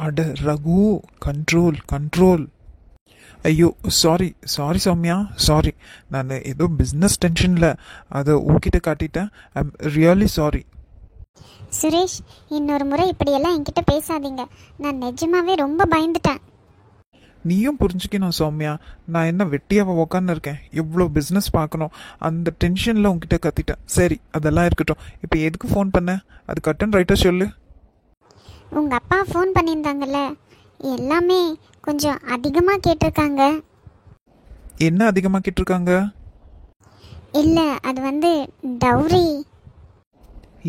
அட Raghu, control control. ஐயோ, sorry sorry Soumya, sorry. நான் ஏதோ பிஸ்னஸ் டென்ஷனில் அதை உன்கிட்ட காட்டிட்டேன். I'm really sorry. சுரேஷ், இன்னொரு முறை இப்படியெல்லாம் என்கிட்ட பேசாதீங்க. நான் நிஜமாவே ரொம்ப பயந்துட்டேன். நீயும் புரிஞ்சுக்கணும் சௌமியா, நான் என்ன வெட்டியாவை உக்கான்னு இருக்கேன்? எவ்வளோ பிஸ்னஸ் பார்க்கணும், அந்த டென்ஷனில் உங்ககிட்ட கத்திட்டேன். சரி, அதெல்லாம் இருக்கட்டும். இப்போ எதுக்கு ஃபோன் பண்ண? அது கட்டன் ரைட்டாக சொல்லு. உங்கள் அப்பா ஃபோன் பண்ணியிருந்தாங்கல்ல, எல்லாமே கொஞ்சம் அதிகமாக கேட்டிருக்காங்க. என்ன அதிகமாக கேட்டிருக்காங்க? இல்லை, அது வந்து டௌரி.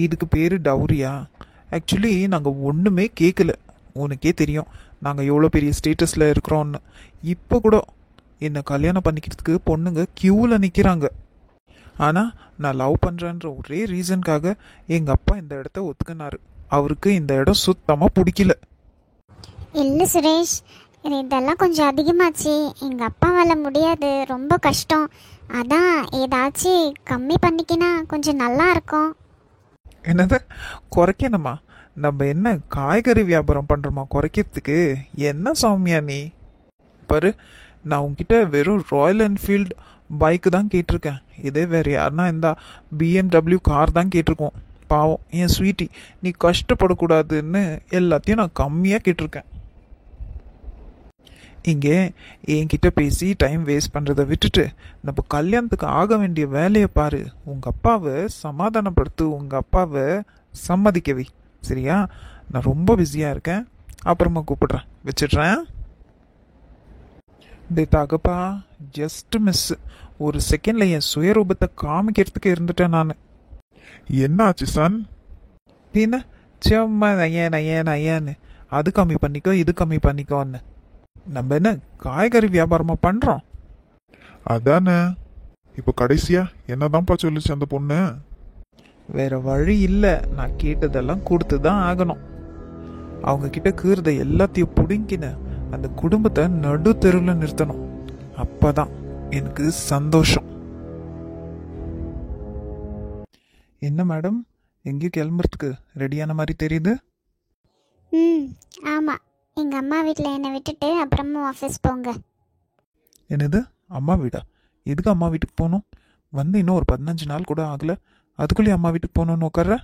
இதுக்கு பேர் டவுரியா? ஆக்சுவலி நாங்கள் ஒன்றுமே கேட்கல. உனக்கே தெரியும் நாங்கள் எவ்வளோ பெரிய ஸ்டேட்டஸில் இருக்கிறோன்னு. இப்போ கூட என்னை கல்யாணம் பண்ணிக்கிறதுக்கு பொண்ணுங்க க்யூவில் நிற்கிறாங்க. ஆனால் நான் லவ் பண்ணுறேன்ற ஒரே ரீசனுக்காக எங்கள் அப்பா இந்த இடத்த ஒத்துக்கினாரு. அவருக்கு இந்த இடம் சுத்தமாக பிடிக்கல. இல்லை சுரேஷ், இதெல்லாம் கொஞ்சம் அதிகமாச்சு. எங்கள் அப்பாவால் முடியாது, ரொம்ப கஷ்டம். அதான் ஏதாச்சும் கம்மி பண்ணிக்கினா கொஞ்சம் நல்லா இருக்கும். என்னது குறைக்கணுமா? நம்ம என்ன காய்கறி வியாபாரம் பண்ணுறோமா குறைக்கிறதுக்கு? என்ன சௌமியா நீ? பாரு, நான் உங்ககிட்ட வெறும் ராயல் என்ஃபீல்டு பைக்கு தான் கேட்டிருக்கேன். இதே வேறு யாருன்னா இந்த பிஎம்டபிள்யூ கார் தான் கேட்டிருக்கோம். பாவம் என் ஸ்வீட்டி, நீ கஷ்டப்படக்கூடாதுன்னு எல்லாத்தையும் நான் கம்மியாக கேட்டிருக்கேன். இங்கே என்கிட்ட பேசி டைம் வேஸ்ட் பண்ணுறதை விட்டுட்டு நம்ம கல்யாணத்துக்கு ஆக வேண்டிய வேலையை பாரு. உங்கள் அப்பாவை சமாதானப்படுத்து, உங்கள் அப்பாவை சம்மதிக்கவை. சரியா? நான் ரொம்ப பிஸியாக இருக்கேன், அப்புறமா கூப்பிடுறேன். வச்சிடுறேன். டே தகப்பா, ஜஸ்ட் மிஸ். ஒரு செகண்டில் என் சுயரூபத்தை காமிக்கிறதுக்கு இருந்துட்டேன் நான். என்னாச்சு சன்? என்ன சும்மா நையன் நையன் நையன்னு அது கம்மி பண்ணிக்கோ இது கம்மி பண்ணிக்கோன்னு. நம்ம என்ன காய்கறி வியாபாரமா பண்றோம்? அதானே. இப்போ கடைசியா என்னதான்ப்பா சொல்லுச்சு அந்த பொண்ணு? வேற வழி இல்லை, நான் கேட்டதெல்லாம் கொடுத்து தான் ஆகணும். அவங்க கிட்ட கீறத எல்லாத்தையும் பிடுங்கின அந்த குடும்பத்தை நடு தெருவில் நிறுத்தணும். அப்பதான் எனக்கு சந்தோஷம். என்ன மேடம், எங்கேயும் கிளம்புறதுக்கு ரெடியான மாதிரி தெரியுது? ஆமாம், எங்கள் அம்மா வீட்டில் என்னை விட்டுட்டு அப்புறமா ஆஃபீஸ் போங்க. என்னது அம்மா வீடா? எதுக்கு அம்மா வீட்டுக்கு போகணும்? வந்து இன்னும் ஒரு 15 நாள் கூட ஆகலை, அதுக்குள்ளேயே அம்மா வீட்டுக்கு போகணுன்னு உட்கார்ற?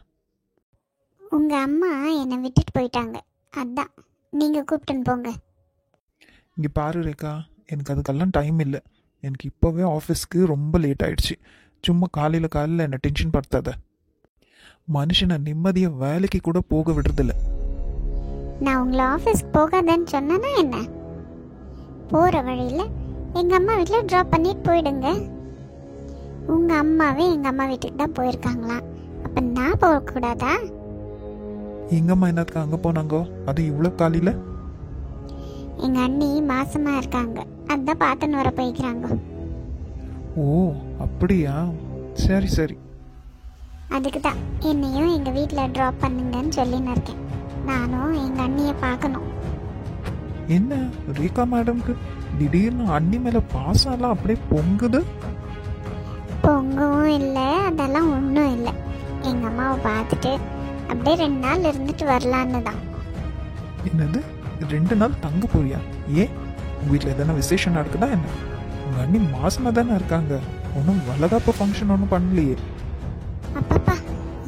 உங்கள் அம்மா என்னை விட்டுட்டு போயிட்டாங்க, அதான் நீங்கள் கூப்பிட்டுன்னு போங்க. இங்கே பாரு ரேகா, எனக்கு அதுக்கெல்லாம் டைம் இல்லை. எனக்கு இப்போவே ஆஃபீஸ்க்கு ரொம்ப லேட் ஆயிடுச்சு. சும்மா காலையில் என்னை டென்ஷன் படுத்தாத. மனுஷனை நிம்மதியாக வேலைக்கு கூட போக விடுறதில்ல. நான் உங்களை ஆஃபீஸ்க்கு போகாதேன்னு சொன்னேன்னா என்ன? போகிற வழியில் எங்கள் அம்மா வீட்டில் ட்ராப் பண்ணிட்டு போயிடுங்க. உங்கள் அம்மாவே எங்கள் அம்மா வீட்டுக்கு தான் போயிருக்காங்களா, அப்போ நான் போகக்கூடாதா? எங்கம்மா என்னத்துக்கு அங்கே போனாங்கோ, அது இவ்வளோ காலையில்? எங்கள் அண்ணி மாசமாக இருக்காங்க, அதான் பார்த்துன்னு வர போய்க்கிறாங்க. ஓ அப்படியா? சரி சரி. அதுக்கு தான் என்னையும் எங்கள் வீட்டில் ட்ராப் பண்ணுங்கன்னு சொல்லின்னு இருக்கேன். நானும் எங்கள் அண்ணியை பார்க்கணும். என்ன ரேகா மேடம்க்கு திடீர்னு அண்ணி மேலே பாசம்லாம் அப்படியே பொங்குது? பொங்கவும் இல்லை, அதெல்லாம் ஒன்றும் இல்லை. எங்கள் அம்மாவை பார்த்துட்டு அப்படியே 2 நாள் இருந்துட்டு வரலான்னு தான். என்னது 2 நாள் தங்க போறியா? ஏன் உங்கள் வீட்டில் எதனா விசேஷம் நடக்குதா என்ன? உங்கள் அண்ணி மாசமாக தானே இருக்காங்க, ஒன்றும் வளகாப்பு ஃபங்க்ஷன் ஒன்றும் பண்ணலையே. அப்பப்பா,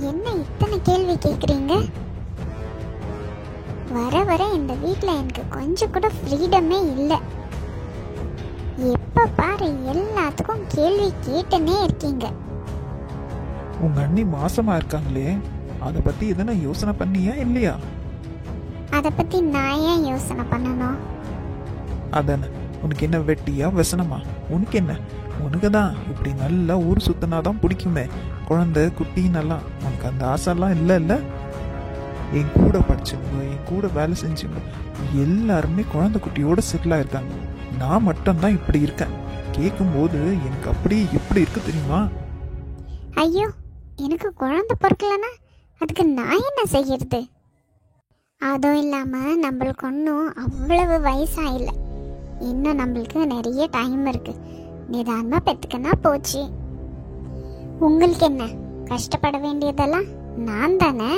என்ன இத்தனை கேள்வி கேட்குறீங்க? வர வர இந்த வீட்டில் எனக்கு கொஞ்சம் கூட ஃப்ரீடமே இல்லை. எப்போ பாரு எல்லாத்துக்கும் கேள்வி கேட்டுன்னே இருக்கீங்க. உங்கள் அண்ணி மாசமாக இருக்காங்களே, அதை பற்றி எதனா யோசனை பண்ணியா இல்லையா? அதை பற்றி நான் ஏன் யோசனை பண்ணணும்? அதானே, உனக்கு என்ன வெட்டியா வசனமா? உனக்கு என்ன, உனக்கு தான் இப்படி நல்லா ஊர் சுத்தினாதான் பிடிக்குமே, குழந்தை குட்டின்னெல்லாம். உனக்கு அந்த ஆசைலாம் இல்லை இல்லை? என் கூட படிச்சவங்க, என் கூட வேலை செஞ்சவங்க எல்லாருமே குழந்தை குட்டியோட செட்டில் ஆயிருக்காங்க. நான் மட்டும்தான் இப்படி இருக்கேன். கேட்கும்போது எனக்கு அப்படியே எப்படி இருக்கு தெரியுமா? ஐயோ, எனக்கு குழந்தை பிறக்கலன்னா அதுக்கு நான் என்ன செய்யறது? அதுவும் இல்லாமல் நம்மளுக்கு ஒன்றும் அவ்வளவு வயசாயில்லை. இன்னும் நம்மளுக்கு நிறைய டைம் இருக்கு. நிதானமாக பெற்றுக்கனா போச்சு. உங்களுக்கு என்ன, கஷ்டப்பட வேண்டியதெல்லாம் நான் தானே.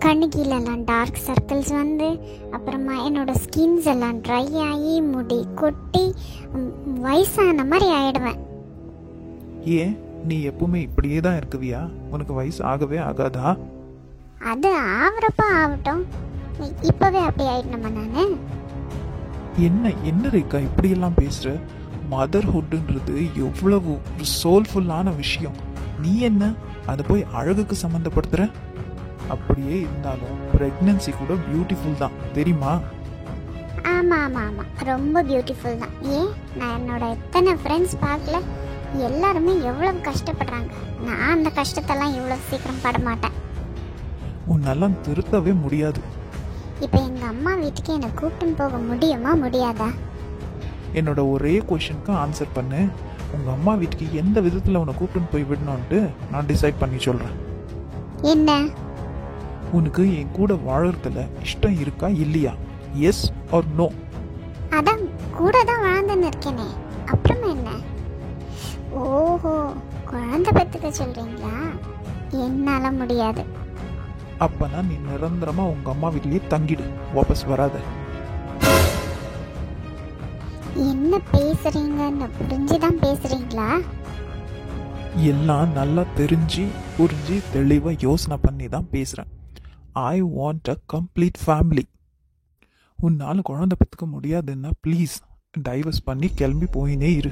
கண்ணு கீழெல்லாம் டார்க் சர்க்கிள்ஸ் வந்து அப்புறமா என்னோட ஸ்கின்ஸ் எல்லாம் ட்ரை ஆகி முடி கொட்டி வயசான மாதிரி ஆயிடுவேன். ஏன் நீ எப்பவுமே இப்படியே தான் இருக்குவியா? உனக்கு வயசு ஆகவே ஆகாதா? அது ஆவறப்ப ஆகட்டும், இப்பவே அப்படி ஆயிடணுமா நானு? என்ன ரேக்கா இப்படியெல்லாம் பேசுற? மதர்ஹுட்ன்றது எவ்வளவு ஒரு சோல்ஃபுல்லான விஷயம். நீ என்ன அதை போய் அழகுக்கு சம்மந்தப்படுத்துற? அப்படியே இருந்தாலும் பிரெக்னன்சி கூட பியூட்டிஃபுல் தான் தெரியுமா? ஆமா ஆமா ஆமா, ரொம்ப பியூட்டிஃபுல் தான். ஏன் நான் என்னோட எத்தனை ஃப்ரெண்ட்ஸ் பார்க்கல, எல்லாருமே எவ்வளவு கஷ்டப்படுறாங்க. நான் அந்த கஷ்டத்தெல்லாம் இவ்வளவு சீக்கிரம் பட மாட்டேன். உன்னெல்லாம் திருத்தவே முடியாது. இப்போ எங்க அம்மா வீட்டுக்கு என்னை கூப்பிட்டு போக முடியுமா முடியாதா? என்னோட ஒரே கொஷனுக்கு ஆன்சர் பண்ணு. உங்க அம்மா வீட்டுக்கு எந்த விதத்துல உன்னை கூப்பிட்டு போய் விடணும்ட்டு நான் டிசைட் பண்ணி சொல்றேன். என்ன? உனக்கு என் கூட வாழறதுல இஷ்டம் இருக்கா இல்லையா? Yes or no? அதான் கூட தான் வாழ்ந்துன்னு இருக்கேனே, அப்புறம் என்ன? ஓஹோ, குழந்தை பெற்றுக்க சொல்றீங்களா? என்னால முடியாது. அப்பனா நீ நிரந்தரமா உங்க அம்மா வீட்லயே தங்கிடு, வாபஸ் வராத. என்ன பேசுறீங்கன்னு புரிஞ்சுதான் பேசுறீங்களா? எல்லாம் நல்லா தெரிஞ்சு புரிஞ்சு தெளிவா யோசனை பண்ணி தான் பேசுறேன். I want a complete family. உன்னால குழந்தை பெற்றுக்க முடியாதுன்னா ப்ளீஸ் டைவர்ஸ் பண்ணி கிளம்பி போயினே இரு.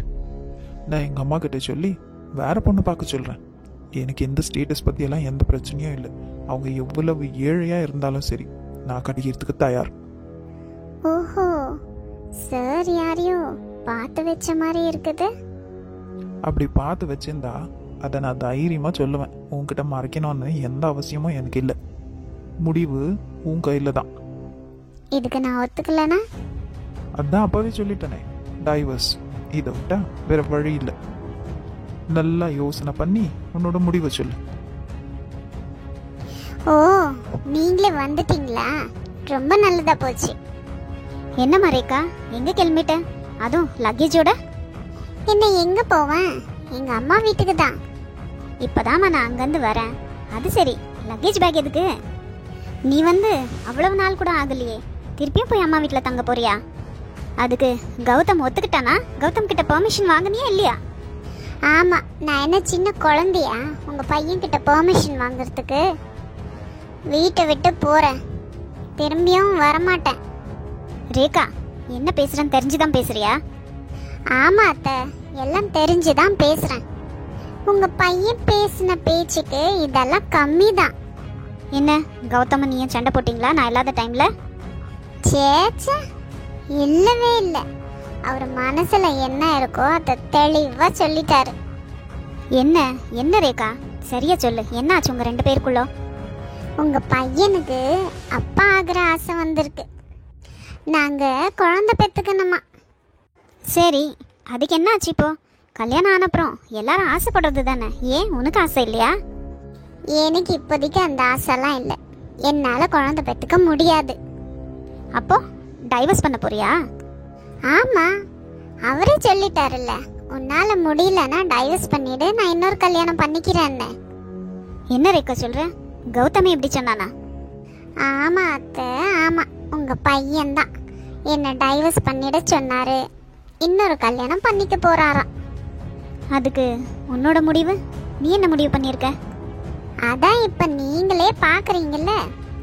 நான் எங்கள் அம்மா கிட்ட சொல்லி வேற பொண்ணு பார்க்க சொல்கிறேன். எனக்கு எந்த ஸ்டேட்டஸ் பற்றியெல்லாம் எந்த பிரச்சனையும் இல்லை. அவங்க எவ்வளவு ஏழையாக இருந்தாலும் சரி, நான் கட்டிக்கிறதுக்கு தயார். ஓஹோ, சார் யாரையோ பார்த்து வச்ச மாதிரி இருக்குது. அப்படி பார்த்து வச்சிருந்தா அதை நான் தைரியமாக சொல்லுவேன். உன்கிட்ட மறைக்கணும்னு எந்த அவசியமும் எனக்கு இல்லை. முடிவு உன் கையில் தான். இதுக்கு நான் ஒத்துக்கலனா? அதான் அப்பவே சொல்லிட்டேனே, டைவர்ஸ். இதை விட்டா வேற வழி இல்லை. நல்லா யோசனை பண்ணி உன்னோட முடிவை சொல்லு. ஓ, நீங்களே வந்துட்டீங்களா? ரொம்ப நல்லதா போச்சு. என்ன மரேக்கா, எங்க கிளம்பிட்ட? அதுவும் லக்கேஜோட? என்ன எங்க போவேன்? எங்க அம்மா வீட்டுக்கு தான். இப்பதான் நான் அங்கிருந்து வரேன். அது சரி, லக்கேஜ் பேக் எதுக்கு? நீ வந்து அவ்வளவு நாள் கூட ஆகலையே, திருப்பியும் போய் அம்மா வீட்டில் தங்க போறியா? அதுக்கு கௌதம் ஒத்துக்கிட்டானா? கௌதம் கிட்ட பெர்மிஷன் வாங்கினியா இல்லையா? ஆமா, நான் என்ன சின்ன குழந்தையா உங்க பையன் கிட்ட பெர்மிஷன் வாங்குறதுக்கு? வீட்டை விட்டு போறேன், திரும்பியும் வரமாட்டேன். ரேகா, என்ன பேசுறேன்னு தெரிஞ்சுதான் பேசுறியா? ஆமா அத்தை, எல்லாம் தெரிஞ்சுதான் பேசுறேன். உங்க பையன் பேசின பேச்சுக்கு இதெல்லாம் கம்மி தான். என்ன கௌதம நீ சண்டை போட்டீங்களா நான் இல்லாத டைம்ல? சேச்சே, இல்லவே இல்லை. அவர் மனசுல என்ன இருக்கோ அதை தெளிவா சொல்லிட்டாரு. என்ன ரேகா, சரியா சொல்லு, என்ன ஆச்சு உங்க ரெண்டு பேருக்குள்ள? உங்க பையனுக்கு அப்பா ஆகிற ஆசை வந்திருக்கு. நாங்க குழந்தை பெத்துக்கணுமா. சரி, அதுக்கு என்ன ஆச்சு இப்போ? கல்யாணம் ஆனப்புறம் எல்லாரும் ஆசைப்படுறது தானே. ஏன் உனக்கு ஆசை இல்லையா? எனக்கு இப்போதைக்கு அந்த ஆசைலாம் இல்லை. என்னால குழந்தை பெத்துக்க முடியாது. அப்போ டைவர்ஸ் பண்ண போறியா? ஆமா, அவரே சொல்லிட்டாருல்ல, உன்னால முடியலன்னா டைவர்ஸ் பண்ணிடு, நான் இன்னொரு கல்யாணம் பண்ணிக்கிறேன்னு. என்ன ரேக்கா சொல்ற? கௌதமி எப்படி சொன்னானா? ஆமா அத்தை, ஆமா, உங்க பையன்தான் என்ன டைவர்ஸ் பண்ணிட சொன்னாரு. இன்னொரு கல்யாணம் பண்ணிக்க போறாராம். அதுக்கு உன்னோட முடிவு? நீ என்ன முடிவு பண்ணிருக்க? அதான் இப்ப நீங்களே பாக்குறீங்கல்ல,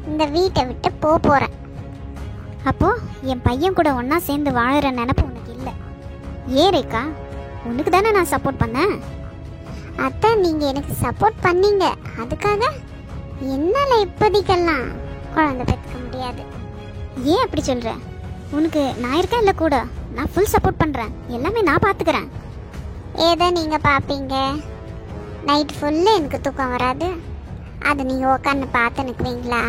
இந்த வீட்டை விட்டு போறேன். அப்போ என் பையன் கூட ஒன்னா சேர்ந்து வாழற நினைப்பு உனக்கு இல்லை? ஏன் ரேக்கா, உனக்கு தானே நான் சப்போர்ட் பண்ணேன். அத்தை, நீங்க எனக்கு சப்போர்ட் பண்ணீங்க, அதுக்காக என்னால இப்போதைக்கெல்லாம் குழந்தை பெற்றுக்க முடியாது. ஏன் அப்படி சொல்ற? உனக்கு நான் இருக்கேன் இல்லை கூட, நான் ஃபுல் சப்போர்ட் பண்றேன், எல்லாமே நான் பாத்துக்கிறேன். ஏதோ நீங்க பாப்பீங்க, நைட் ஃபுல்லு எனக்கு தூக்கம் வராது, அது நீங்க உட்காந்து பார்த்து நிற்குவீங்களா?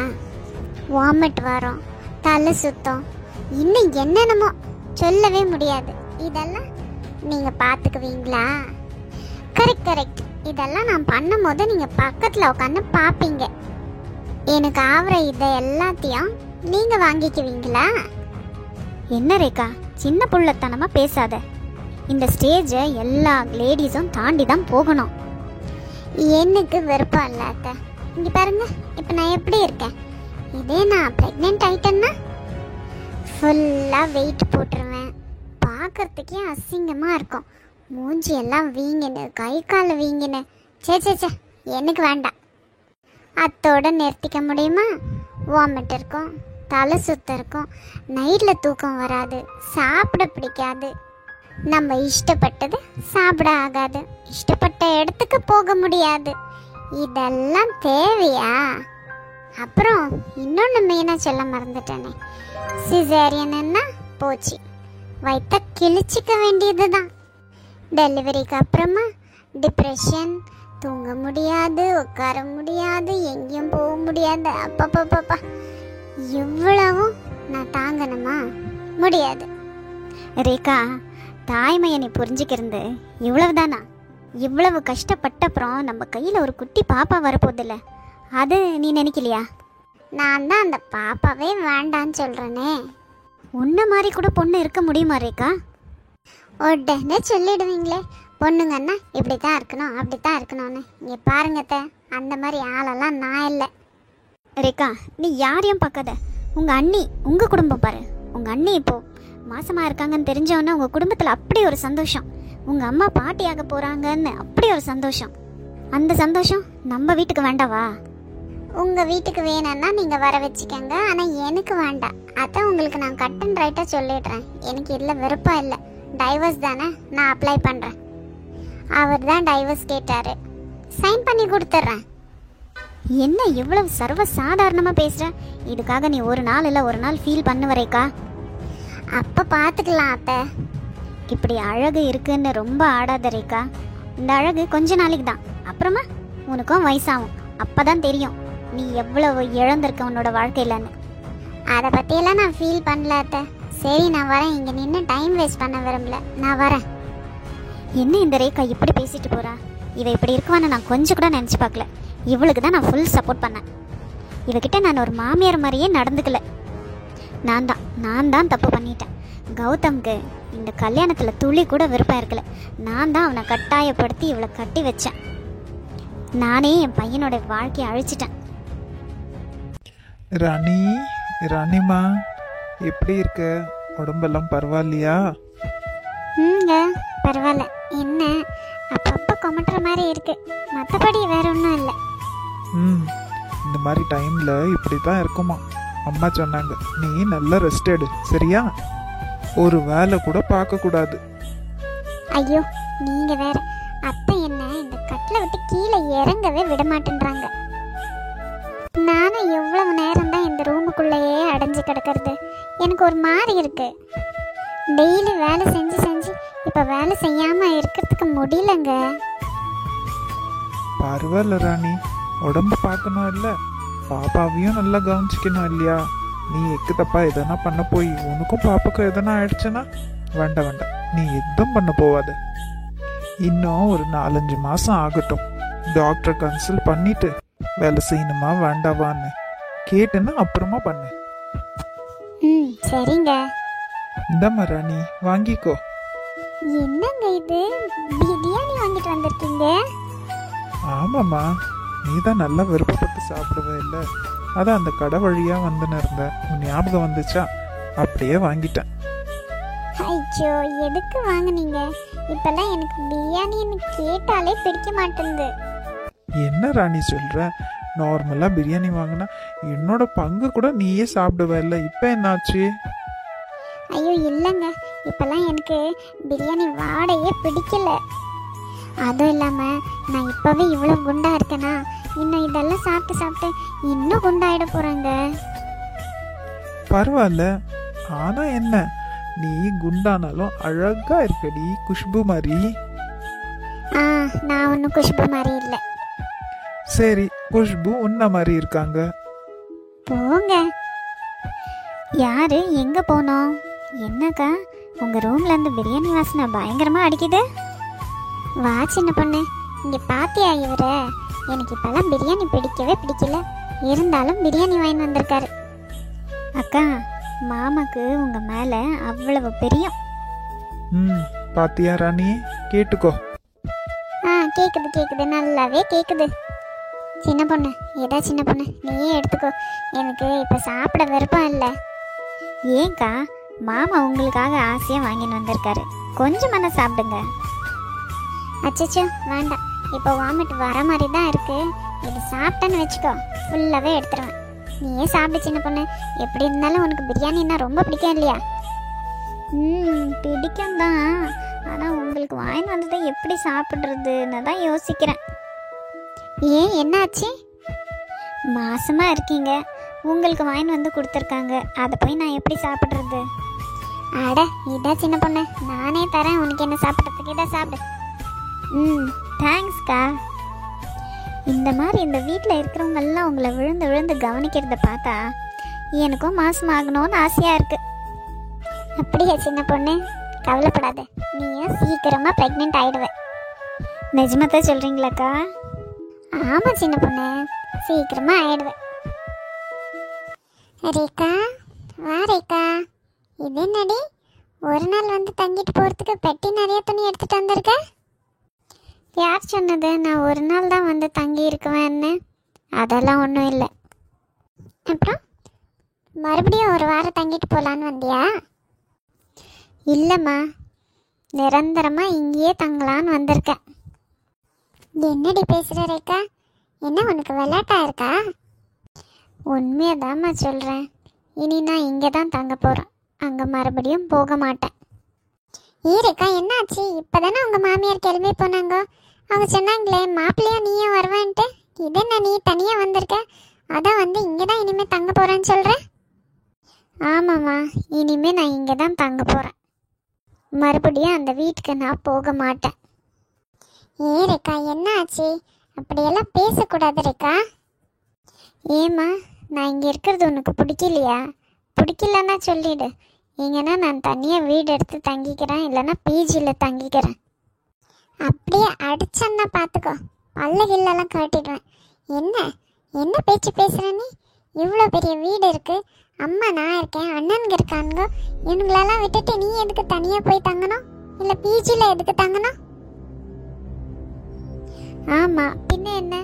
வாமிட் வரும், தலை சுத்தம், இன்னும் என்னென்னமோ சொல்லவே முடியாது. இதெல்லாம் நீங்க பார்த்துக்குவீங்களா? கரெக்ட், இதெல்லாம் நான் பண்ணும் போது நீங்க பக்கத்துல உட்காந்து பார்ப்பீங்க. எனக்கு ஆவற இதை எல்லாத்தையும் நீங்க வாங்கிக்குவீங்களா? என்ன ரேகா, சின்ன புள்ளத்தனமா பேசாத. இந்த ஸ்டேஜை எல்லா லேடிஸும் தாண்டி தான் போகணும். எனக்கு விருப்பம் இல்லாத. இங்க பாருங்க, இப்ப நான் எப்படி இருக்கேன், இதே நான் ப்ரெக்னென்ட் ஆயிட்டேன்னா ஃபுல்லாக வெயிட் போட்டுருவேன். பார்க்கறதுக்கே அசிங்கமாக இருக்கும். மூஞ்சி எல்லாம் வீங்கினு, கை கால் வீங்கினு. சே எனக்கு வேண்டாம். அத்தோட நிறுத்திக்க முடியுமா? வாமிட் இருக்கும், தலை சுத்தம் இருக்கும், நைட்டில் தூக்கம் வராது, சாப்பிட பிடிக்காது, நம்ம இஷ்டப்பட்டது சாப்பிட ஆகாது, இஷ்டப்பட்ட இடத்துக்கு போக முடியாது. இதெல்லாம் தேவையா? அப்புறம் இன்னொன்று மெயினாக சொல்ல மறந்துட்டேனே, சிசேரியன்னா போச்சு, வயிற்ற கிழிச்சிக்க வேண்டியது தான். டெலிவரிக்கு அப்புறமா டிப்ரெஷன், தூங்க முடியாது, உட்கார முடியாது, எங்கேயும் போக முடியாது. அப்பப்பப்பப்பா, இவ்வளவும் நான் தாங்கணுமா? முடியாது. ரேகா, தாய்மையை நீ புரிஞ்சுக்கிறது இவ்வளவுதானா? இவ்வளவு கஷ்டப்பட்டப்புறம் நம்ம கையில் ஒரு குட்டி பாப்பா வரப்போதில்ல, அது நீ நினைக்கலையா? நான் தான் அந்த பாப்பாவே வேண்டான்னு சொல்கிறேனே. உன்ன மாதிரி கூட பொண்ணு இருக்க முடியுமா ரேகா? உடனே சொல்லிடுவீங்களே, பொண்ணுங்கன்னா இப்படி தான் இருக்கணும், அப்படி தான் இருக்கணும்னு. இங்கே பாருங்கத்த, அந்த மாதிரி ஆளெல்லாம் நான் இல்லை. ரேகா, நீ யாரையும் பார்க்காத. உங்கள் அண்ணி, உங்கள் குடும்பம் பாரு. உங்கள் அண்ணி இப்போது மாசமாக இருக்காங்கன்னு தெரிஞ்சவொன்னே உங்கள் குடும்பத்தில் அப்படி ஒரு சந்தோஷம். உங்கள் அம்மா பாட்டியாக போகிறாங்கன்னு அப்படி ஒரு சந்தோஷம். அந்த சந்தோஷம் நம்ம வீட்டுக்கு வேண்டாவா? உங்கள் வீட்டுக்கு வேணும்னா நீங்கள் வர வச்சுக்கோங்க, ஆனால் எனக்கு வேண்டாம். அதான் உங்களுக்கு நான் கட் அண்ட் ரைட்டாக சொல்லிடுறேன். எனக்கு இதில் விருப்பம் இல்லை. டைவர்ஸ் தானே, நான் அப்ளை பண்ணுறேன். அவர் தான் டைவர்ஸ் கேட்டார், சைன் பண்ணி கொடுத்துட்றேன். என்ன இவ்வளவு சர்வ சாதாரணமாக பேசுகிற? இதுக்காக நீ ஒரு நாள் இல்லை ஒரு நாள் ஃபீல் பண்ணுவரேக்கா? அப்போ பார்த்துக்கலாம் அத்தை. இப்படி அழகு இருக்குன்னு ரொம்ப ஆடாத ரேகா. இந்த அழகு கொஞ்ச நாளைக்கு தான், அப்புறமா உனக்கும் வயசாகும். அப்போ தான் தெரியும் நீ எவ்வளவு இழந்திருக்க உன்னோட வாழ்க்கையிலன்னு. அதை பற்றியெல்லாம் நான் ஃபீல் பண்ணல அத்தை. சரி, நான் வரேன். இங்கே நின்று டைம் வேஸ்ட் பண்ண விரும்பல, நான் வரேன். என்ன இந்த ரேகா இப்படி பேசிட்டு போறா? இவ இப்படி இருக்குவான்னு நான் கொஞ்சம் கூட நினச்சி பார்க்கல. இவளுக்கு தான் நான் ஃபுல் சப்போர்ட் பண்ணேன். இவகிட்ட நான் ஒரு மாமியார் மாதிரியே நடந்துக்கல. நான் தான் தப்பு பண்ணிட்டேன். கௌதம்க்கு இந்த கல்யாணத்தில் துளி கூட விருப்பம் இருக்கல. நான் தான் அவனை கட்டாயப்படுத்தி இவளை கட்டி வச்சேன். நானே என் பையனோட வாழ்க்கையை அழிச்சிட்டேன். ராணிமா, எப்படி இருக்க? உடம்பெல்லாம் பரவாயில்லையா? பரவாயில்ல. என்ன அப்பப்போ கொமட்டுற மாதிரி இருக்கு, மற்றபடி வேற ஒன்றும் இல்லை. இந்த மாதிரி டைம்ல இப்படி தான் இருக்குமா? அம்மா சொன்னாங்க, நீ நல்லா ரெஸ்ட் எடு, சரியா? ஒரு வேலை கூட பார்க்க கூடாது. ஐயோ, நீங்க வேற. அத்தை என்ன இந்த கட்டில விட்டு கீழே இறங்கவே விட மாட்டேன்றாங்க. நானும் எவ்வளவு நேரம் தான் இந்த ரூமுக்குள்ளேயே அடைஞ்சு கிடக்கிறது? எனக்கு ஒரு மாதிரி இருக்கு. டெய்லி வேலை செஞ்சு இப்ப வேலை செய்யாம இருக்கிறதுக்கு முடியலங்க. பரவாயில்ல ராணி, உடம்பு பார்க்கணும் இல்ல, பாப்பாவையும் நல்லா கவனிச்சிக்கணும் இல்லையா? நீ எக்கு தப்பா எதனா பண்ண போய் உனக்கும் பாப்பாக்கும் எதனா ஆயிடுச்சுன்னா வேண்டாம், நீ எதுவும் பண்ண போவாத. இன்னும் ஒரு 4-5 மாசம் ஆகட்டும். டாக்டர் கன்சல்ட் பண்ணிட்டு வேலை செய்யணுமா வேண்டாவான்னு கேட்டுன்னா அப்புறமா பண்ணு. சரிங்க. இந்தம்மா ராணி, வாங்கிக்கோ. என்னங்க இது, பிரியாணி வாங்கிட்டு வந்திருக்கீங்க? ஆமாம்மா, நீ தான் நல்லா விருப்பப்பட்டு சாப்பிடுவே இல்லை, அதான் அந்த கடை வழியா வந்துன்னு இருந்தேன், உன் ஞாபகம் வந்துச்சா, அப்படியே வாங்கிட்டேன். ஐயோ, எதுக்கு வாங்குனீங்க? இப்பெல்லாம் எனக்கு பிரியாணின்னு கேட்டாலே பிடிக்க மாட்டேங்குது. என்ன ராணி சொல்ற? நார்மலா பிரியாணி வாங்கினா என்னோட பங்கு கூட நீயே சாப்பிடுவே இல்லை, இப்போ என்னாச்சு? ஐயோ இல்லைங்க, இப்பெல்லாம் எனக்கு பிரியாணி வாடையே பிடிக்கல. அதுவும் இல்லாமல் நான் இப்போவே இவ்வளோ குண்டா இருக்கேனா, இன்னும் இதெல்லாம் சாப்பிட்டு இன்னும் குண்டாயிட போகிறேங்க. பரவாயில்ல, ஆனா என்ன, நீ குண்டானாலும் அழகா இருக்கடி, குஷ்பு மாதிரி. நான் ஒன்றும் குஷ்பு மாதிரி இல்லை. சரி, குஷ்பு உன்ன மாதிரி இருக்காங்க. போங்க. யாரு, எங்க போனோம்? என்னக்கா, உங்க ரூம்ல இருந்து பிரியாணி வாசனை பயங்கரமா அடிக்குது. வா சின்ன பொண்ணு, இங்க பாத்தியா இவர? எனக்கு இப்பெல்லாம் பிரியாணி பிடிக்கவே பிடிக்கல, இருந்தாலும் பிரியாணி வாங்கி வந்திருக்காரு. அக்கா, மாமாக்கு உங்க மேல அவ்வளவு பிரியம். பாத்தியா ராணி, கேட்டுக்கோ. கேக்குது, நல்லாவே கேக்குது. சின்ன பொண்ணு ஏதா சின்ன பொண்ணு நீயே எடுத்துக்கோ, எனக்கு இப்போ சாப்பிட விருப்பம் இல்லை. ஏன்க்கா, மாமா உங்களுக்காக ஆசையாக வாங்கின்னு வந்திருக்காரு, கொஞ்சம் மன சாப்பிடுங்க. அச்சச்சோ வேண்டாம், இப்போ வாமிட் வர மாதிரி தான் இருக்கு. இது சாப்பிட்டேன்னு வச்சுக்கோ, ஃபுல்லாகவே எடுத்துருவேன். நீயே சாப்பிடு சின்ன பொண்ணு. எப்படி இருந்தாலும் உனக்கு பிரியாணின்னா ரொம்ப பிடிக்கும் இல்லையா? பிடிக்கும் தான், ஆனால் உங்களுக்கு வாங்கின்னு வந்ததை எப்படி சாப்பிட்றதுன்னு தான் யோசிக்கிறேன். ஏன் என்னாச்சு? மாசமாக இருக்கீங்க, உங்களுக்கு வாங்கின்னு வந்து கொடுத்துருக்காங்க, அதை போய் நான் எப்படி சாப்பிட்றது? அட இதான் சின்ன பொண்ணு, நானே தரேன் உனக்கு என்ன சாப்பிட்றதுக்கு. இதை சாப்பிடு. தேங்க்ஸ்க்கா. இந்த மாதிரி இந்த வீட்டில் இருக்கிறவங்கெல்லாம் உங்களை விழுந்து விழுந்து கவனிக்கிறத பார்த்தா எனக்கும் மாசம் ஆகணும்னு ஆசையாக இருக்குது. அப்படியா சின்ன பொண்ணு? கவலைப்படாத, நீயும் சீக்கிரமாக ப்ரெக்னென்ட் ஆகிடுவேன். நிஜமாக சொல்கிறீங்களாக்கா? ஆமாம் சின்ன பொண்ணு, சீக்கிரமாக ஆயிடுவேன். ரேகா வா ரேகா. இது என்னடி, ஒரு நாள் வந்து தங்கிட்டு போகிறதுக்கு பெட்டி நிறைய துணி எடுத்துகிட்டு வந்திருக்க? யார் சொன்னது நான் ஒரு நாள் தான் வந்து தங்கி இருக்குவேன்னு? அதெல்லாம் ஒன்றும் இல்லை. அப்புறம் மறுபடியும் ஒரு வாரம் தங்கிட்டு போகலான்னு வந்தியா? இல்லைம்மா, நிரந்தரமாக இங்கேயே தங்கலான்னு வந்திருக்கேன். என்னடி பேசுகிற ரேகா? என்ன உனக்கு விளையாட்டா இருக்கா? உண்மையதாம்மா சொல்கிறேன். இனி நான் இங்கே தான் தங்க போகிறேன், அங்கே மறுபடியும் போக மாட்டேன். ரேகா என்னாச்சு? இப்போதானே உங்கள் மாமியார் கிளம்பி போனாங்க. அவங்க சொன்னாங்களே மாப்பிள்ளையும் நீயும் வருவான்ட்டு. இது என்ன நீ தனியாக வந்திருக்க? அதான் வந்து இங்கே தான் இனிமேல் தங்க போகிறேன்னு சொல்கிறேன். ஆமாம்மா, இனிமேல் நான் இங்கே தான் தங்க போகிறேன், மறுபடியும் அந்த வீட்டுக்கு நான் போக மாட்டேன். ரேகா என்ன ஆச்சு? அப்படியெல்லாம் பேசக்கூடாது ரேகா. ஏம்மா, நான் இங்கே இருக்கிறது உனக்கு பிடிக்கலையா? பிடிக்கலன்னா சொல்லிடு, எங்கன்னா நான் தனியாக வீடு எடுத்து தங்கிக்கிறேன், இல்லைன்னா பிஜியில் தங்கிக்கிறேன். அப்படியே அடிச்சன்னா பார்த்துக்கோ, பல்லகில்லெல்லாம் கட்டிடுவேன். என்ன என்ன பேச்சு பேசுகிற நீ? இவ்வளோ பெரிய வீடு இருக்குது, அம்மா நான் இருக்கேன், அண்ணனுங்க இருக்கானுங்க. இவனுங்களெல்லாம் விட்டுட்டு நீ எதுக்கு தனியாக போய் தங்கணும்? இல்லை பிஜியில் எதுக்கு தங்கணும்? ஆமாம், பின்ன என்ன?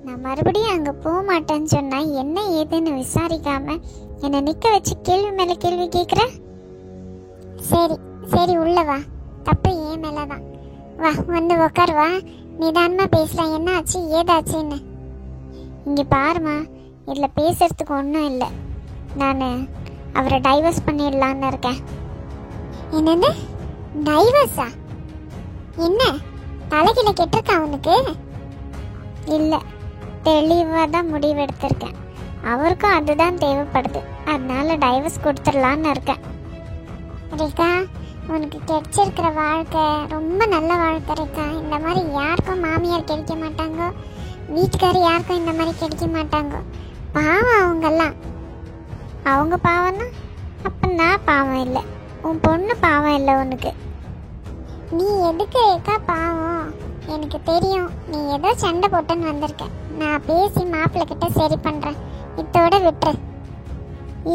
நான் மறுபடியும் அங்கே போக மாட்டேன்னு சொன்னால் என்ன ஏதுன்னு விசாரிக்காமல் என்னை நிற்க வச்சு கேள்வி மேலே கேள்வி கேட்குற? சரி சரி உள்ள வா, தப்பு ஏன் மேலே தான். வா வந்து உக்கார், வா நிதானமாக பேசலாம். என்ன ஆச்சு ஏதாச்சுன்னு? இங்கே பாருமா, இதில் பேசுறதுக்கு ஒன்றும் இல்லை. நான் அவரை டைவர்ஸ் பண்ணிடலான்னு இருக்கேன். என்னது டைவர்ஸா? என்ன தலைகில கெட்டிருக்கா அவனுக்கு? இல்லை, தெளிவாக தான் முடிவு எடுத்திருக்கேன். அவருக்கும் அதுதான் தேவைப்படுது, அதனால டைவர்ஸ் கொடுத்துடலான்னு இருக்கேன். ரேகா உனக்கு கிடைச்சிருக்கிற வாழ்க்கை ரொம்ப நல்ல வாழ்க்கை ரேகா. இந்த மாதிரி யாருக்கும் மாமியார் கிடைக்க மாட்டாங்க, வீட்டுக்காரர் யாருக்கும் இந்த மாதிரி கிடைக்க மாட்டாங்க. பாவம் அவங்கெல்லாம். அவங்க பாவம்னா அப்போ நான் பாவம் இல்லை, உன் பொண்ணு பாவம் இல்லை உனக்கு. நீ எதுக்கு ரேகா பாவம்? எனக்கு தெரியும் நீ ஏதோ சண்டை போட்டுன்னு வந்திருக்க. நான் பேசி மாப்பிள்ளை கிட்ட சரி பண்ணுறேன், இதோட விட்டுரு.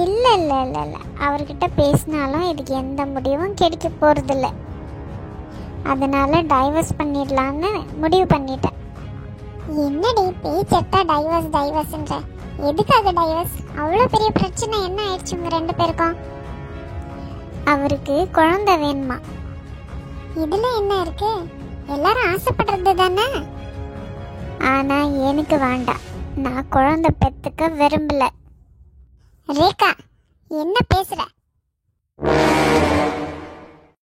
இல்லை இல்லை இல்லை இல்லை, அவர்கிட்ட பேசினாலும் இதுக்கு எந்த முடிவும் கிடைக்க போகிறதில்ல, அதனால டைவர்ஸ் பண்ணிடலான்னு முடிவு பண்ணிட்டேன். என்னடி பேச்சட்டா டைவர்ஸ் டைவர்ஸ்ன்ற? எதுக்காக டைவர்ஸ்? அவ்வளோ பெரிய பிரச்சனை என்ன ஆயிடுச்சு உங்க ரெண்டு பேருக்கும்? அவருக்கு குழந்தை வேணுமா. இதுல என்ன இருக்கு? எல்லாரும் ஆசைப்படுறது தானே. ஆனால் எனக்கு வேண்டாம், நான் குழந்தை பெற்றுக்க விரும்பல. ரேகா என்ன பேசுற?